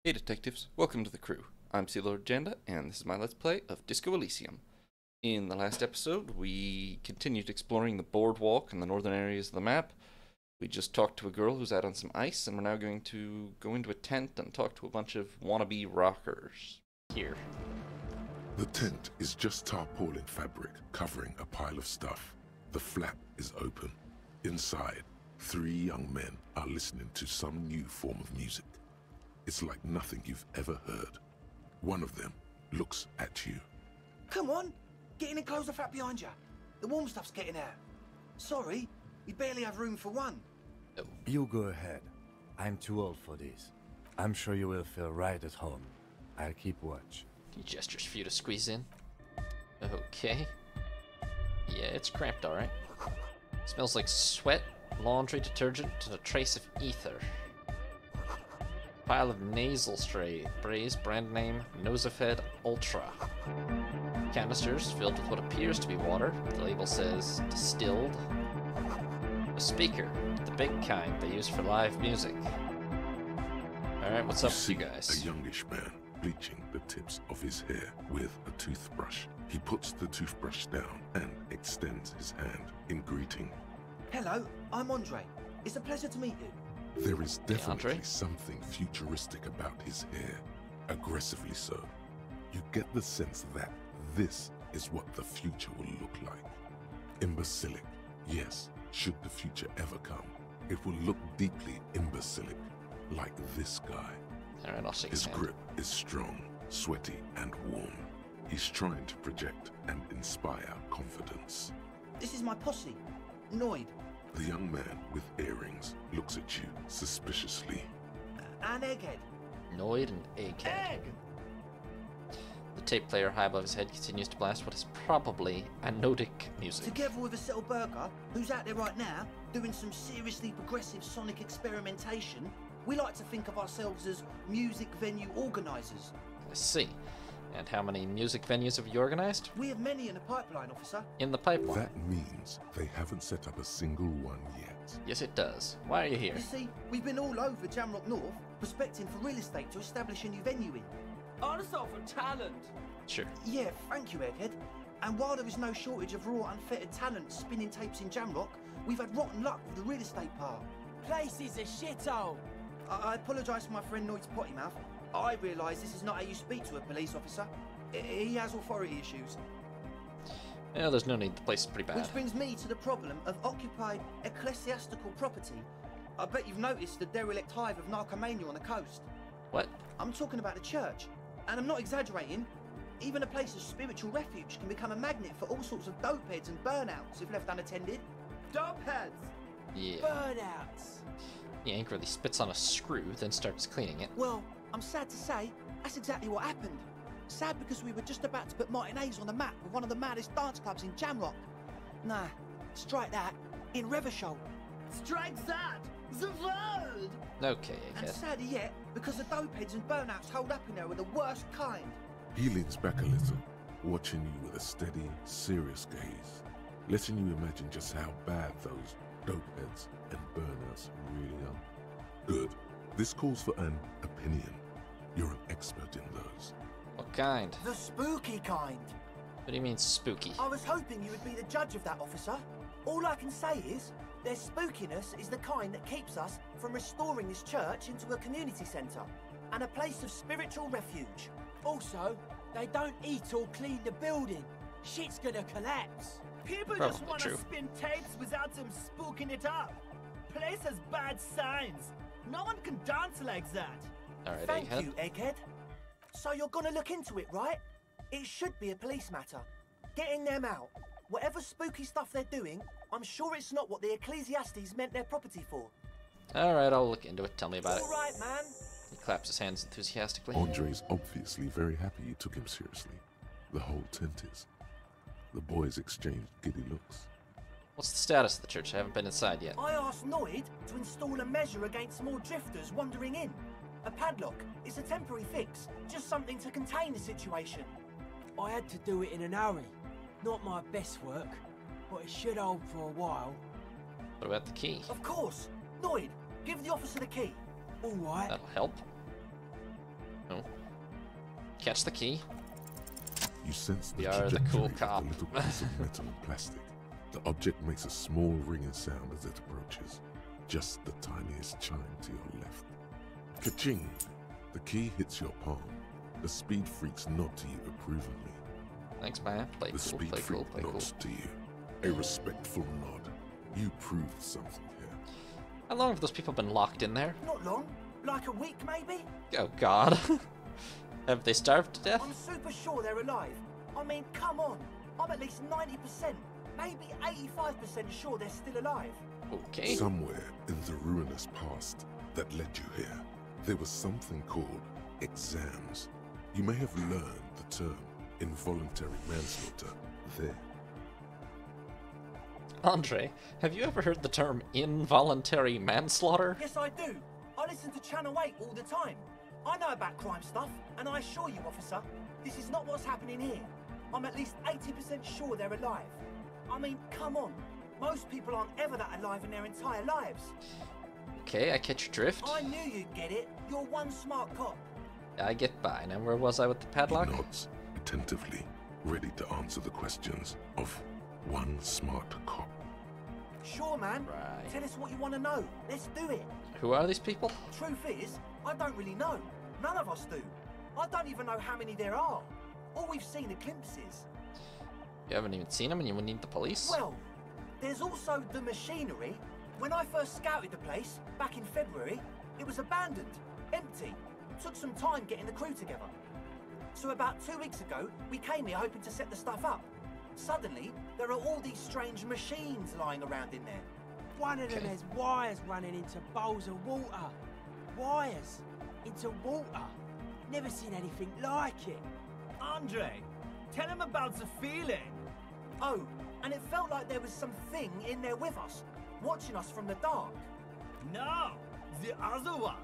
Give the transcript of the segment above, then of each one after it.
Hey detectives, welcome to the crew. I'm Sea Lord Janda, and this is my Let's Play of Disco Elysium. In the last episode, we continued exploring the boardwalk and the northern areas of the map. We just talked to a girl who's out on some ice, and we're now going to go into a tent and talk to a bunch of wannabe rockers. Here. The tent is just tarpaulin fabric covering a pile of stuff. The flap is open. Inside, three young men are listening to some new form of music. It's like nothing you've ever heard. One of them looks at you. Come on, get in and close the flap behind you. The warm stuff's getting out. Sorry, we barely have room for one. You go ahead. I'm too old for this. I'm sure you will feel right at home. I'll keep watch. He gestures for you to squeeze in. Okay. Yeah, it's cramped, alright. Smells like sweat, laundry detergent, and a trace of ether. Pile of nasal sprays, brand name Nosefed Ultra. Canisters filled with what appears to be water. The label says distilled. A speaker, the big kind they use for live music. Alright, what's up with you guys? A youngish man bleaching the tips of his hair with a toothbrush. He puts the toothbrush down and extends his hand in greeting. Hello, I'm Andre. It's a pleasure to meet you. There is definitely Andre? something futuristic about his hair, aggressively so. You get the sense that this is what the future will look like. Imbecilic, yes, should the future ever come, it will look deeply imbecilic, like this guy. Alright, I'll shake His his hand. grip is strong, sweaty, and warm. He's trying to project and inspire confidence. This is my posse, Noid, The young man with earrings looks at you suspiciously. and Egghead. Noid and Egghead. The tape player high above his head continues to blast what is probably anodic music. Together with a Settle Burger, who's out there right now, doing some seriously progressive sonic experimentation. We like to think of ourselves as music venue organisers. I see. And how many music venues have you organized? We have many in the pipeline, officer. In the pipeline. That means they haven't set up a single one yet. Yes, it does. Why are you here? You see, we've been all over Jamrock North, prospecting for real estate to establish a new venue in. Also for talent. Sure. Yeah, thank you, Egghead. And while there is no shortage of raw, unfettered talent spinning tapes in Jamrock, we've had rotten luck with the real estate part. Place is a shithole. I apologise for my friend Noid's potty mouth. I realise this is not how you speak to a police officer. He has authority issues. Yeah, there's no need. The place is pretty bad. Which brings me to the problem of occupied ecclesiastical property. I bet you've noticed the derelict hive of narcomania on the coast. What? I'm talking about the church. And I'm not exaggerating. Even a place of spiritual refuge can become a magnet for all sorts of dopeheads and burnouts if left unattended. Dubheads. Yeah. Burnouts. He angrily spits on a screw, then starts cleaning it. Well, I'm sad to say, that's exactly what happened. Sad because we were just about to put Martinez on the map with one of the maddest dance clubs in Jamrock. Nah, strike that, in Revachol. Strike that. The world. Okay, And Egghead. sadder yet, because the dopeheads and burnouts holed up in there are the worst kind. He leans back a little, watching you with a steady, serious gaze, letting you imagine just how bad those dopeheads and burnouts really are. Good. This calls for an opinion. You're an expert in those. What kind? The spooky kind. What do you mean spooky? I was hoping you would be the judge of that, officer. All I can say is, their spookiness is the kind that keeps us from restoring this church into a community centre and a place of spiritual refuge. Also, they don't eat or clean the building. Shit's gonna collapse. People just Probably want true. to spin tapes without them spooking it up. Place has bad signs. No one can dance like that. Alright, Thank Egghead. you, Egghead. So you're gonna look into it, right? It should be a police matter. Getting them out. Whatever spooky stuff they're doing, I'm sure it's not what the Ecclesiastes meant their property for. Alright, I'll look into it. Tell me about it. All right, man. He claps his hands enthusiastically. Andre's obviously very happy you took him seriously. The whole tent is. The boys exchanged giddy looks. What's the status of the church? I haven't been inside yet. I asked Noid to install a measure against more drifters wandering in. A padlock. It's a temporary fix. Just something to contain the situation. I had to do it in an hurry. Not my best work, but it should hold for a while. What about the key? Of course. Noid, give the officer the key. All right. That'll help. Oh. Catch the key. You sense the We are the cool trajectory cop. of the little piece of metal and plastic. The object makes a small ringing sound as it approaches. Just the tiniest chime to your left. Ka-ching! The key hits your palm. The speed freaks nod to you approvingly. Thanks, man. Play The cool, speed play freak cool, play cool. nods to you. A respectful nod. You proved something here. How long have those people been locked in there? Not long. Like a week, maybe? Oh god. Have they starved to death? I'm super sure they're alive. I mean, come on. I'm at least 90%, maybe 85% sure they're still alive. Okay. Somewhere in the ruinous past that led you here, there was something called exams. You may have learned the term involuntary manslaughter there. Andre, have you ever heard the term involuntary manslaughter? Yes, I do. I listen to Channel 8 all the time. I know about crime stuff, and I assure you, officer, this is not what's happening here. I'm at least 80% sure they're alive. I mean, come on. Most people aren't ever that alive in their entire lives. Okay, I catch your drift. I knew you'd get it. You're one smart cop. I get by. Now, where was I with the He padlock? nods attentively, ready to answer the questions of one smart cop. Sure, man. Right. Tell us what you want to know. Let's do it. Who are these people? Truth is, I don't really know. None of us do. I don't even know how many there are. All we've seen are glimpses. You haven't even seen them and you would need the police? Well, there's also the machinery. When I first scouted the place, back in February, it was abandoned, empty. Took some time getting the crew together. So about 2 weeks ago, we came here hoping to set the stuff up. Suddenly, there are all these strange machines lying around in there. One of them Okay. has wires running into bowls of water. Wires into water. Never seen anything like it. Andre, tell him about the feeling. Oh, and it felt like there was something in there with us, watching us from the dark. No, the other one.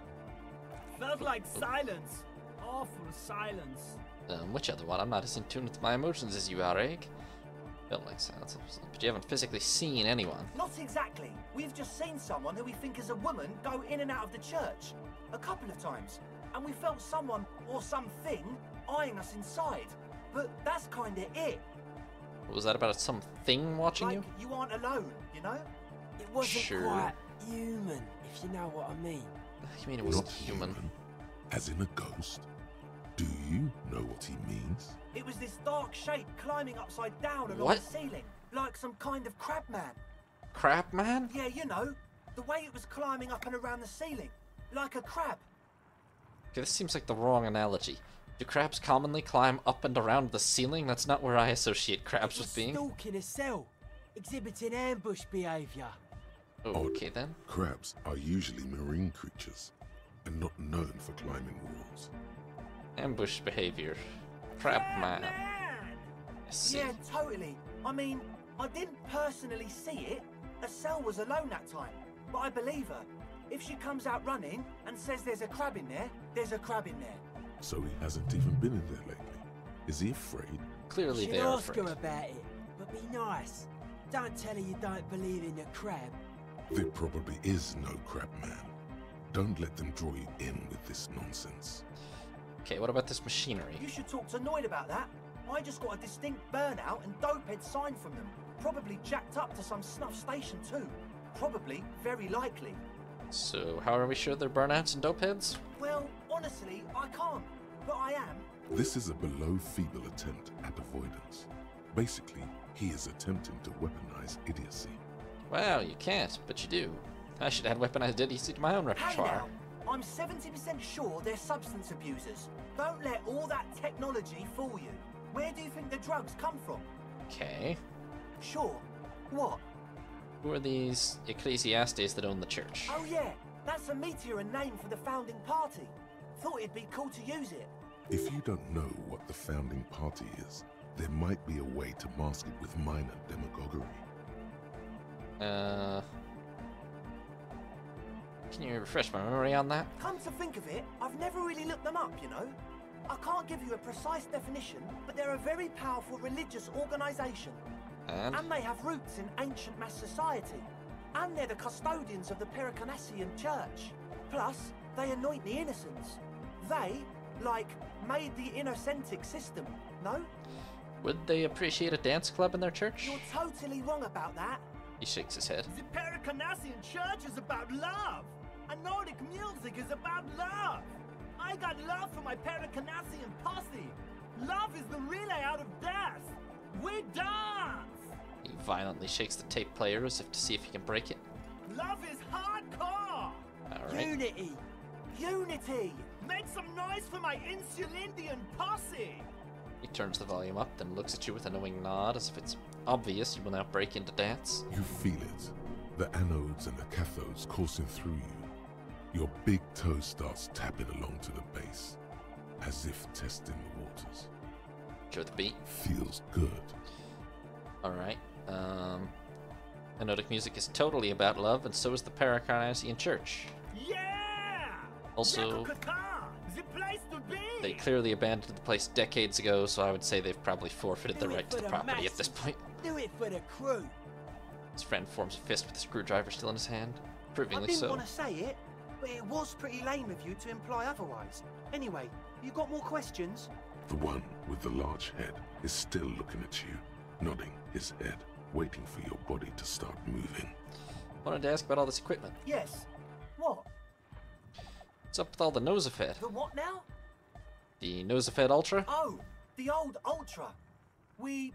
Felt like silence. Awful silence. Which other one? I'm not as in tune with my emotions as you are, Egg. Felt like silence, but you haven't physically seen anyone. Not exactly. We've just seen someone who we think is a woman go in and out of the church. A couple of times. And we felt someone or something eyeing us inside. But that's kinda it. Was that about something watching Like you? you aren't alone, you know? It wasn't Sure. quite human, if you know what I mean. You mean it was Not human? as in a ghost. Do you know what he means? It was this dark shape climbing upside down along What? the ceiling. Like some kind of crab man. Crap, man? Yeah, you know. The way it was climbing up and around the ceiling. Like a crab. Okay, this seems like the wrong analogy. Do crabs commonly climb up and around the ceiling? That's not where I associate crabs It was with being. stalking a cell, exhibiting ambush behaviour. Okay then. Crabs are usually marine creatures and not known for climbing walls. Ambush behavior. Crab man. I see. Yeah, totally. I mean, I didn't personally see it. Estelle was alone that time. But I believe her. If she comes out running and says there's a crab in there, there's a crab in there. So he hasn't even been in there lately. Is he afraid? Clearly Should they are ask afraid. her about it, but be nice. Don't tell her you don't believe in the crab. There probably is no crab man. Don't let them draw you in with this nonsense. Okay, what about this machinery? You should talk to Noid about that. I just got a distinct burnout and dopehead sign from them. Probably jacked up to some snuff station too. Probably, very likely. So, how are we sure they're burnouts and dope heads? Well, honestly, I can't. But I am. This is a below feeble attempt at avoidance. Basically, he is attempting to weaponize idiocy. Well, you can't, but you do. I should add weaponized idiocy to my own Hey repertoire. now, I'm 70% sure they're substance abusers. Don't let all that technology fool you. Where do you think the drugs come from? Okay. Sure. What? Who are these ecclesiastes that own the church? Oh yeah, that's a meteor and name for the founding party. Thought it'd be cool to use it. If you don't know what the founding party is, there might be a way to mask it with minor demagoguery. Can you refresh my memory on that? Come to think of it, I've never really looked them up, you know. I can't give you a precise definition, but they're a very powerful religious organisation. And? And they have roots in ancient mass society. And they're the custodians of the Pericarnassian church. Plus, they anoint the innocents. They Like, made the innocentic system, no? Would they appreciate a dance club in their church? You're totally wrong about that. He shakes his head. The Paracanassian church is about love. And Nordic music is about love. I got love for my Paracanassian posse. Love is the relay out of death. We dance. He violently shakes the tape player as if to see if he can break it. Love is hardcore. Alright. Unity! Unity! Make some noise for my Insulindian posse. He turns the volume up, then looks at you with a knowing nod as if it's obvious you will now break into dance. You feel it. The anodes and the cathodes coursing through you. Your big toe starts tapping along to the bass, as if testing the waters. Enjoy the beat. Feels good. Alright. Anodic music is totally about love, and so is the Paracanassian church. Yeah! Also, the place to be. they clearly abandoned the place decades ago, so I would say they've probably forfeited the Do it right to for the the property at this masses. point. Do it for the crew. His friend forms a fist with a screwdriver still in his hand, I provingly didn't so. want to say it, but it was pretty lame of you to imply otherwise. Anyway, you got more questions? The one with the large head is still looking at you, nodding his head, waiting for your body to start moving. Wanted to ask about all this equipment. Yes. What? What's up with all the Nosafed? The what now? The Nosafed Ultra? Oh, the old Ultra. We,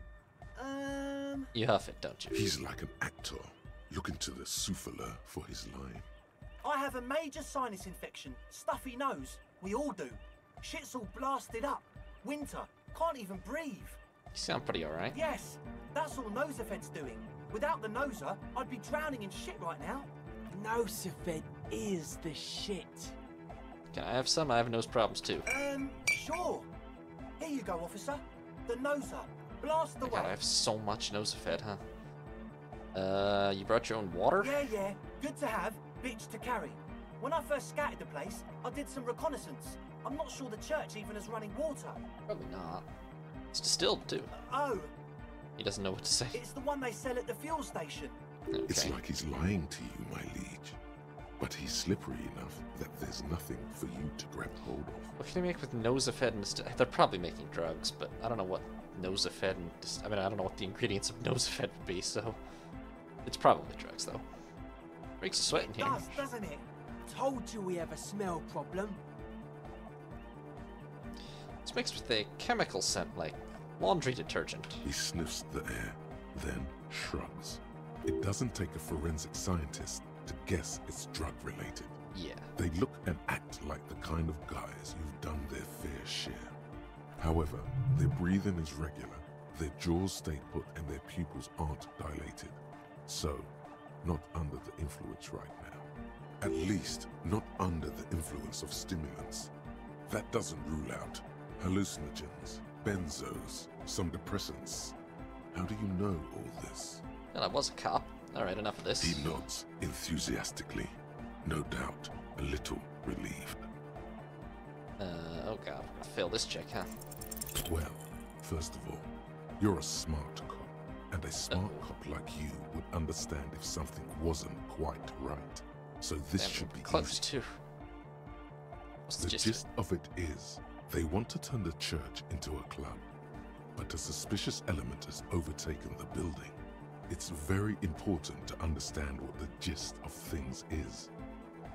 You huff it, don't you? He's like an actor, looking to the souffleur for his line. I have a major sinus infection. Stuffy nose. We all do. Shit's all blasted up. Winter. Can't even breathe. You sound pretty alright. Yes, that's all Nosafed's doing. Without the Noser, I'd be drowning in shit right now. Nosafed is the shit. Can I have some? I have nose problems too. Sure. Here you go, officer. The Noser. Blast My away. God, I have so much Nosafed, huh? You brought your own water? Yeah. Good to have, bitch to carry. When I first scouted the place, I did some reconnaissance. I'm not sure the church even has running water. Probably not. It's distilled too. Oh, He doesn't know what to say. it's the one they sell at the fuel station. Okay. It's like he's lying to you, my liege. But he's slippery enough that there's nothing for you to grab hold of. What can you make with Nosafed and they're probably making drugs, but I don't know what Nosafed and I don't know what the ingredients of Nosafed would be, so it's probably drugs though. Breaks a sweat in here. Does, doesn't it? Told you we have a smell problem. It's mixed with a chemical scent like laundry detergent. He sniffs the air, then shrugs. It doesn't take a forensic scientist to guess it's drug-related. Yeah. They look and act like the kind of guys who've done their fair share. However, their breathing is regular, their jaws stay put, and their pupils aren't dilated. So, not under the influence right now. At least, not under the influence of stimulants. That doesn't rule out hallucinogens, benzos, some depressants. How do you know all this? And I was a cop. Alright, enough of this. He nods enthusiastically, no doubt a little relieved. Oh god, I'm gonna fail this check, huh? Well, first of all, you're a smart cop, and a smart cop like you would understand if something wasn't quite right. So this Damn, should be close easy. too. What's the The gist? gist of it is, they want to turn the church into a club, but a suspicious element has overtaken the building. It's very important to understand what the gist of things is.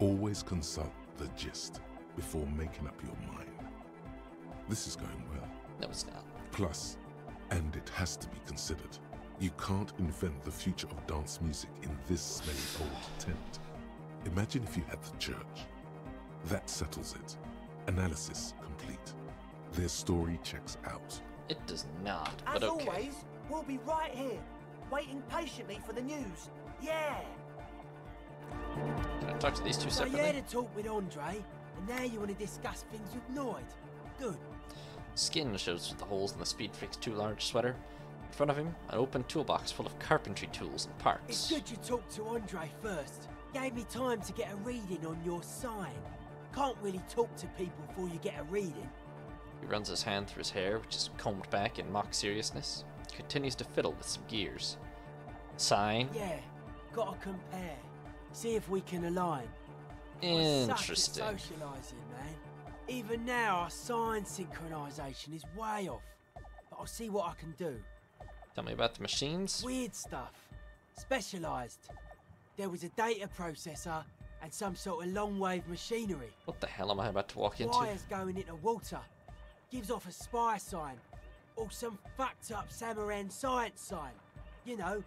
Always consult the gist before making up your mind. This is going well. No, it's not. Plus, and it has to be considered, you can't invent the future of dance music in this smelly old tent. Imagine if you had the church. That settles it. Analysis complete. Their story checks out. It does not, As but okay. always, we'll be right here, waiting patiently for the news. Yeah. Can I talk to these two So you separately? had a talk with Andre, and now you want to discuss things with Noid. Good. Skin shows through the holes in the Speed Freak's too large sweater. In front of him, an open toolbox full of carpentry tools and It's parts. good you talked to Andre first. Gave me time to get a reading on your sign. Can't really talk to people before you get a reading. He runs his hand through his hair, which is combed back in mock seriousness. Continues to fiddle with some gears. Sign? Yeah, gotta compare. See if we can align. I'm such at Interesting. socialising, man. Even now, our sign synchronization is way off. But I'll see what I can do. Tell me about the machines. Weird stuff. Specialised. There was a data processor and some sort of long-wave machinery. What the hell am I about to walk into? Wires going into water. Gives off a spy sign. Or some fucked up Samaran science sign. You know,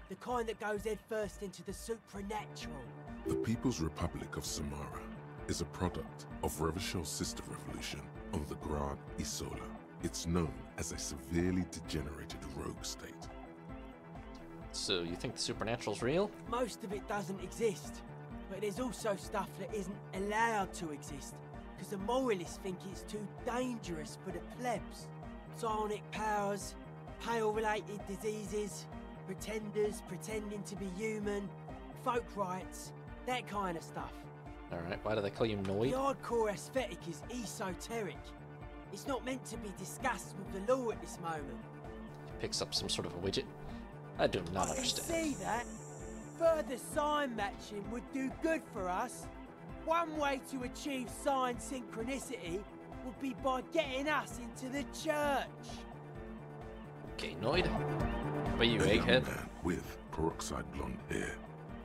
the kind that goes head first into the supernatural. The People's Republic of Samara is a product of Revishal's sister revolution on the Grand Isola. It's known as a severely degenerated rogue state. So you think the supernatural's real? Most of it doesn't exist. But there's also stuff that isn't allowed to exist. Because the moralists think it's too dangerous for the plebs. Psionic powers, pale-related diseases, pretenders pretending to be human, folk rights, that kind of stuff. Alright, why do they call you The Noid? hardcore aesthetic is esoteric. It's not meant to be discussed with the law at this moment. He picks up some sort of a widget. I do not I can understand. see that. Further sign matching would do good for us. One way to achieve sign synchronicity would be by getting us into the church. Okay, Noid. How about you, A young egghead? man with peroxide blonde hair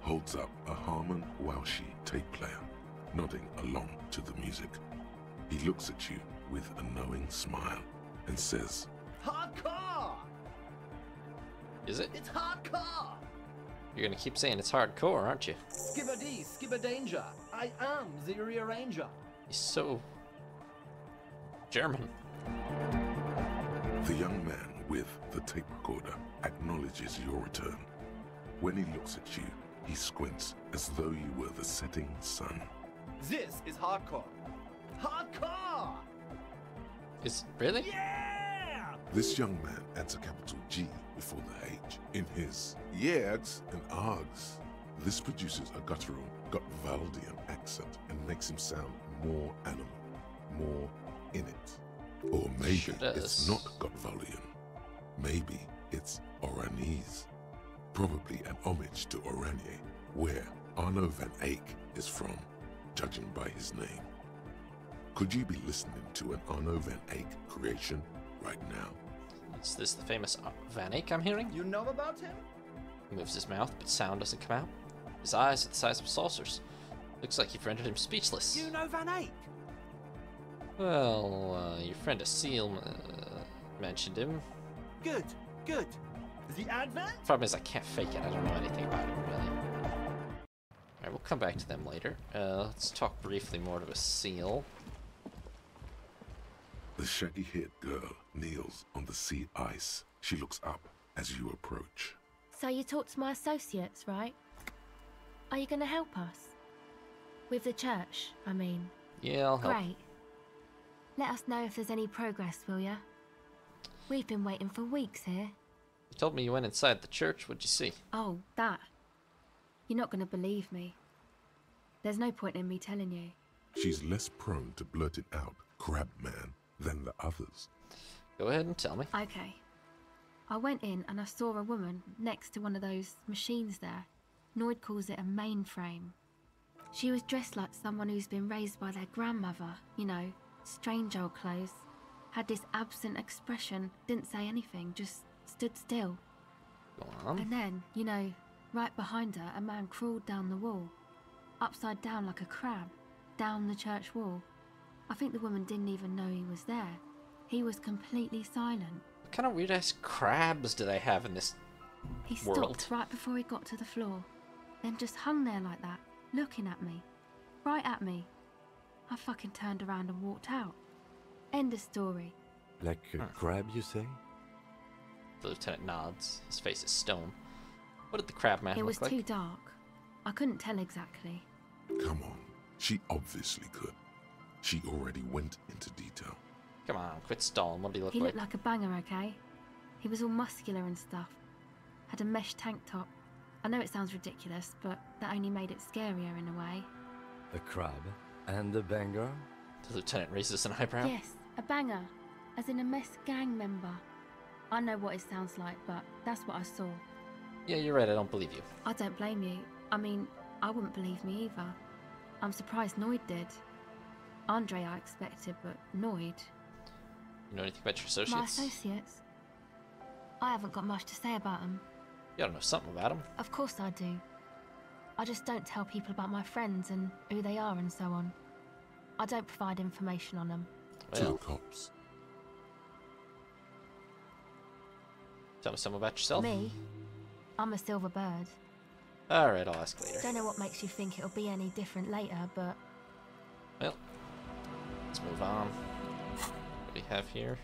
holds up a Harman Welshi tape player, nodding along to the music. He looks at you with a knowing smile and says, Hardcore! Is it? It's hardcore! You're gonna keep saying it's hardcore, aren't you? Skibber-dee, skibber-danger. I am the rearranger. He's so... German. The young man with the tape recorder acknowledges your return. When he looks at you, he squints as though you were the setting sun. This is hardcore. Hardcore! Is... really? Yeah! This young man adds a capital G before the H in his yeags and args. This produces a guttural Gotwaldian accent and makes him sound more animal, more in it. Or maybe Sure does. it's not Gotwaldian. Maybe it's Oranese. Probably an homage to Oranje, where Arno van Eyck is from, judging by his name. Could you be listening to an Arno van Eyck creation right now? Is this the famous Van Eyck I'm hearing? You know about him? He moves his mouth, but sound doesn't come out. His eyes are the size of saucers. Looks like you've rendered him speechless. You know Van Eyck? Well, your friend Asil mentioned him. Good, good. The Advent? Problem is I can't fake it. I don't know anything about him, really. Alright, we'll come back to them later. Let's talk briefly more to Asil. The shaggy-haired girl kneels on the sea ice. She looks up as you approach. So you talked to my associates, right? Are you going to help us? With the church, I mean. Yeah, I'll help. Great. Let us know if there's any progress, will ya? We've been waiting for weeks here. You told me you went inside the church. What'd you see? Oh, that. You're not going to believe me. There's no point in me telling you. She's less prone to blurt it out, crab man, than the others. Go ahead and tell me. Okay. I went in and I saw a woman next to one of those machines there. Noid calls it a mainframe. She was dressed like someone who's been raised by their grandmother, you know, strange old clothes. Had this absent expression, didn't say anything, just stood still. Go on. And then, you know, right behind her, a man crawled down the wall. Upside down like a crab, down the church wall. I think the woman didn't even know he was there. He was completely silent. What kind of weird-ass crabs do they have in this He stopped world? right before he got to the floor, then just hung there like that, looking at me. Right at me. I fucking turned around and walked out. End of story. Like a crab, you say? The lieutenant nods. His face is stone. What did the crab man It was look like? too dark. I couldn't tell exactly. Come on, she obviously could. She already went into detail. Come on, quit stalling. What did he look He like? looked like a banger, okay? He was all muscular and stuff. Had a mesh tank top. I know it sounds ridiculous, but that only made it scarier in a way. A crab and a banger? The lieutenant raises an eyebrow. Yes, a banger. As in a mess gang member. I know what it sounds like, but that's what I saw. Yeah, you're right. I don't believe you. I don't blame you. I mean, I wouldn't believe me either. I'm surprised Noid did. Andre I expected, but Noid. You know anything about your My associates? associates? I haven't got much to say about them. You gotta know something about them. Of course I do. I just don't tell people about my friends and who they are and so on. I don't provide information on them. To the Well, cops. tell me something about yourself. Me? I'm a silver bird. Alright, I'll ask later. Don't know what makes you think it'll be any different later, but Well, let's move on. What do we have here?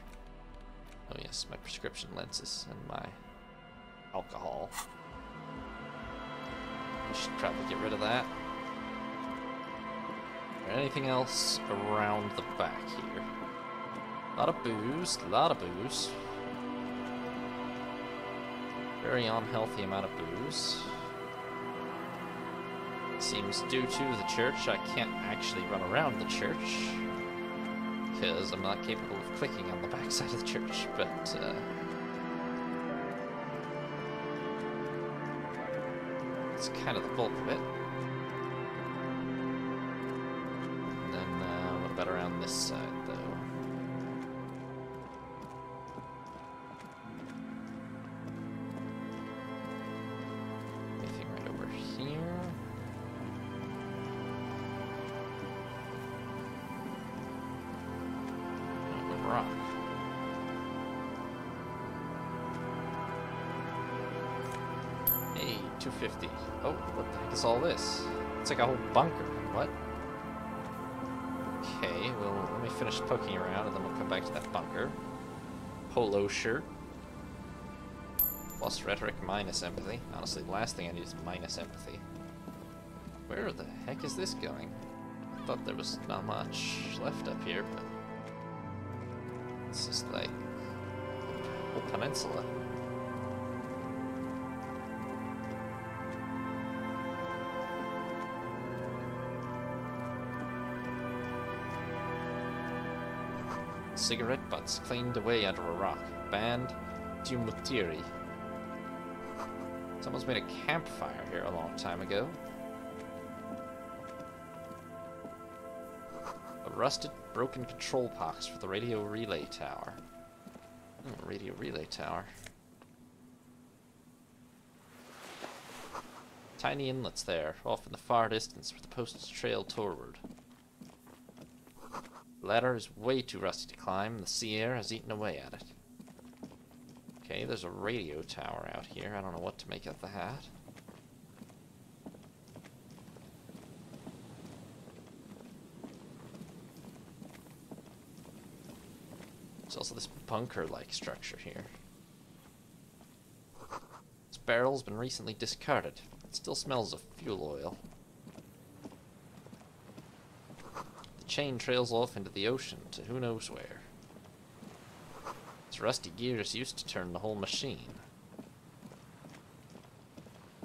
Oh yes, my prescription lenses and my alcohol. We should probably get rid of that. Is there anything else around the back here? A lot of booze, a lot of booze. Very unhealthy amount of booze. Seems due to the church, I can't actually run around the church because I'm not capable of clicking on the backside of the church, but it's kind of the bulk of it. And then what about around this side, though? Anything right over here? Rock. Hey, 250. Oh, what the heck is all this? It's like a whole bunker. What? Okay, well, let me finish poking around and then we'll come back to that bunker. Polo shirt. Plus rhetoric, minus empathy. Honestly, the last thing I need is minus empathy. Where the heck is this going? I thought there was not much left up here, but it's just like a whole peninsula. Cigarette butts cleaned away under a rock. Band du Mutiri. Someone's made a campfire here a long time ago. A rusted, broken control box for the radio relay tower. Radio relay tower. Tiny inlets there, off in the far distance where the posts trail toward. The ladder is way too rusty to climb, and the sea air has eaten away at it. Okay, there's a radio tower out here. I don't know what to make of that. There's also this bunker-like structure here. This barrel's been recently discarded. It still smells of fuel oil. The chain trails off into the ocean to who knows where. Its rusty gears used to turn the whole machine.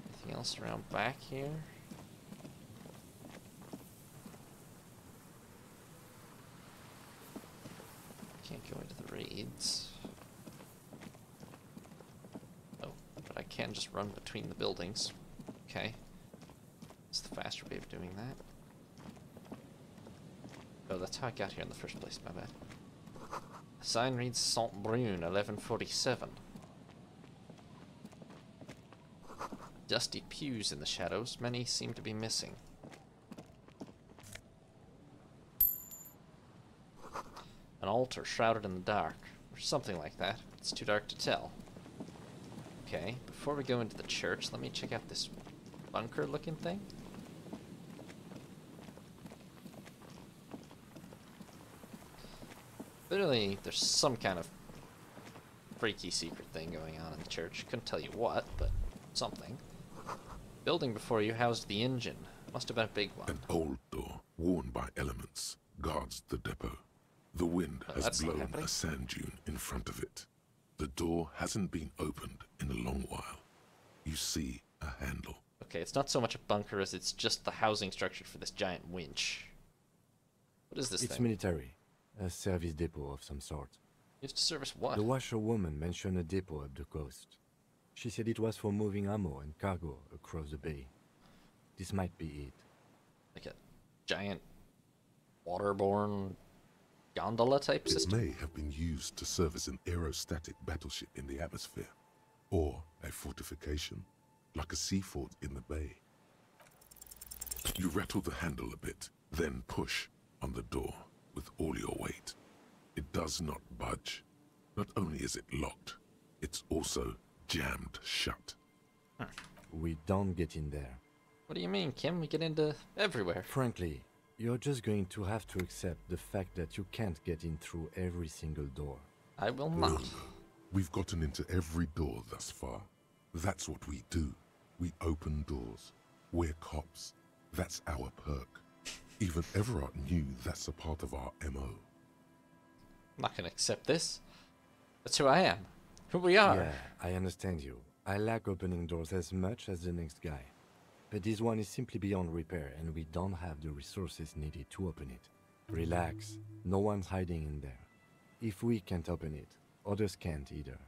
Anything else around back here? Can't go into the raids. Oh, but I can just run between the buildings. Okay. It's the faster way of doing that. Oh, that's how I got here in the first place, my bad. The sign reads Saint Brune, 1147. Dusty pews in the shadows, many seem to be missing. An altar shrouded in the dark, or something like that. It's too dark to tell. Okay, before we go into the church, let me check out this bunker-looking thing. Clearly, there's some kind of freaky secret thing going on in the church. Couldn't tell you what, but something. Building before you housed the engine. Must have been a big one. An old door, worn by elements, guards the depot. The wind Oh, has that's not blown happening. a sand dune in front of it. The door hasn't been opened in a long while. You see a handle. Okay, it's not so much a bunker as it's just the housing structure for this giant winch. What is this It's thing? military. A service depot of some sort. Used to service what? The washerwoman mentioned a depot up the coast. She said it was for moving ammo and cargo across the bay. This might be it. Like a giant waterborne gondola type It system? may have been used to serve as an aerostatic battleship in the atmosphere, or a fortification, like a sea fort in the bay. You rattle the handle a bit, then push on the door with all your weight. It does not budge. Not only is it locked, it's also jammed shut. We don't get in there. What do you mean, Kim? We get into everywhere. Frankly, you're just going to have to accept the fact that you can't get in through every single door. I will not. We've gotten into every door thus far. That's what we do. We open doors. We're cops. That's our perk. Even Everard knew that's a part of our MO. I'm not gonna accept this. That's who I am. Who we are. Yeah, I understand you. I like opening doors as much as the next guy. But this one is simply beyond repair, and we don't have the resources needed to open it. Relax. No one's hiding in there. If we can't open it, others can't either.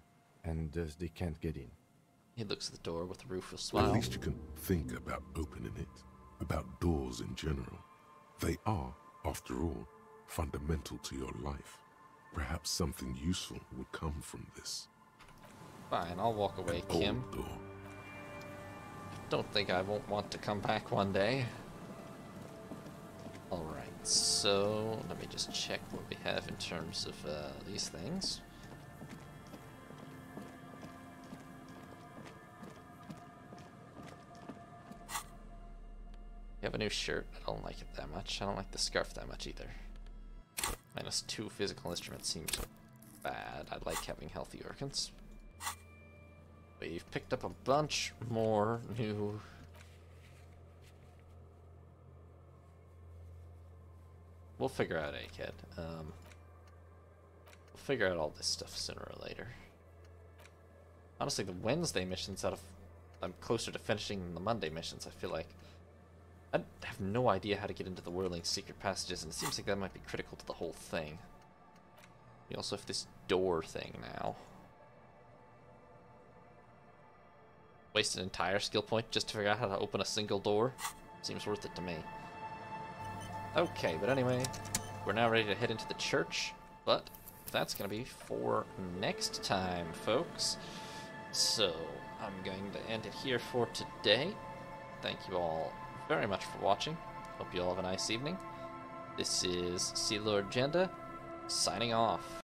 And thus they can't get in. He looks at the door with a rueful At smile. least you can think about opening it. About doors in general. They are, after all, fundamental to your life. Perhaps something useful would come from this. Fine, I'll walk away, Kim. Old door. Don't think I won't want to come back one day. Alright, so let me just check what we have in terms of these things. You have a new shirt. I don't like it that much. I don't like the scarf that much either. -2 physical instruments seems bad. I like having healthy organs. We've picked up a bunch more new... We'll figure out Egghead. We'll figure out all this stuff sooner or later. Honestly, the Wednesday missions I'm closer to finishing than the Monday missions, I feel like. I have no idea how to get into the Whirling Secret Passages, and it seems like that might be critical to the whole thing. We also have this door thing now. Waste an entire skill point just to figure out how to open a single door? Seems worth it to me. Okay, but anyway, we're now ready to head into the church, but that's going to be for next time, folks. So, I'm going to end it here for today. Thank you all very much for watching. Hope you all have a nice evening. This is Sea Lord Jenda, signing off.